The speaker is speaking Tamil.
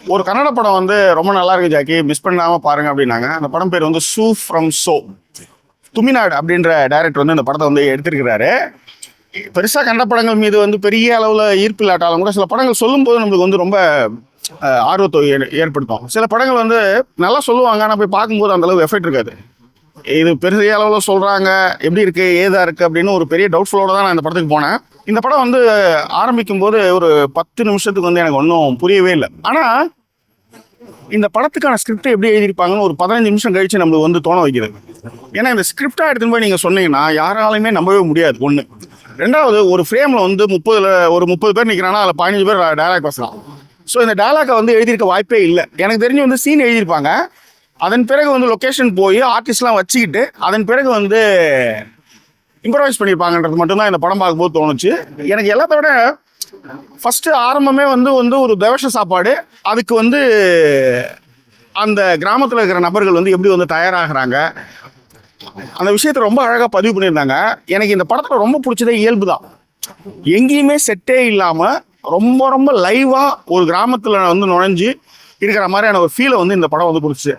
ஒரு கன்னட படம் வந்து ரொம்ப நல்லா இருக்கு ஜாக்கி, மிஸ் பண்ணாம பாருங்க அப்படின்னாங்க. அந்த படம் பேர் வந்து சூ ஃப்ரம் சோ. துமிநாடு அப்படின்ற டைரக்டர் வந்து இந்த படத்தை வந்து எடுத்திருக்கிறாரு. பெருசா கன்னட படங்கள் மீது வந்து பெரிய அளவுல ஈர்ப்பு இல்லாட்டாலும் கூட சில படங்கள் சொல்லும் போது நம்மளுக்கு வந்து ரொம்ப ஆர்வத்தை ஏற்படுத்தும். சில படங்கள் வந்து நல்லா சொல்லுவாங்க, ஆனால் போய் பார்க்கும்போது அந்த அளவு எஃபெக்ட் இருக்காது. இது பெரிய அளவில் சொல்றாங்க, எப்படி இருக்கு ஏதா இருக்கு அப்படின்னு ஒரு பெரிய டவுட்ஃபுல்லோட தான் நான் இந்த படத்துக்கு போனேன். இந்த படம் வந்து ஆரம்பிக்கும் போது ஒரு 10 நிமிஷத்துக்கு வந்து எனக்கு ஒன்றும் புரியவே இல்லை. ஆனால் இந்த படத்துக்கான ஸ்கிரிப்டை எப்படி எழுதியிருப்பாங்கன்னு ஒரு 15 நிமிஷம் கழிச்சு நம்மளுக்கு வந்து தோண வைக்கிறது. ஏன்னா இந்த ஸ்கிரிப்டா எடுத்துன்னு போய் நீங்கள் சொன்னீங்கன்னா யாராலையுமே நம்பவே முடியாது. ஒன்று. ரெண்டாவது, ஒரு ஃப்ரேமில் வந்து 30 பேர் நிற்கிறாங்கன்னா அதில் 15 பேர் டயலாக் பேசலாம். ஸோ இந்த டயலாக்கை வந்து எழுதியிருக்க வாய்ப்பே இல்லை. எனக்கு தெரிஞ்சு வந்து சீன் எழுதியிருப்பாங்க, அதன் பிறகு வந்து லொக்கேஷன் போய் ஆர்டிஸ்ட்லாம் வச்சுக்கிட்டு அதன் பிறகு வந்து இம்ப்ரவைஸ் பண்ணியிருப்பாங்கன்றது மட்டும்தான் இந்த படம் பார்க்கும்போது தோணுச்சு. எனக்கு எல்லாத்த விட ஃபஸ்ட்டு ஆரம்பமே வந்து ஒரு தவச சாப்பாடு. அதுக்கு வந்து அந்த கிராமத்தில் இருக்கிற நபர்கள் வந்து எப்படி வந்து தயாராகிறாங்க, அந்த விஷயத்தை ரொம்ப அழகாக பதிவு பண்ணியிருந்தாங்க. எனக்கு இந்த படத்தில் ரொம்ப பிடிச்சதே இயல்பு தான். எங்கேயுமே செட்டே இல்லாமல் ரொம்ப ரொம்ப லைவாக ஒரு கிராமத்தில் வந்து நுழைஞ்சு இருக்கிற மாதிரியான ஒரு ஃபீலை வந்து இந்த படம் வந்து கொடுத்துச்சு.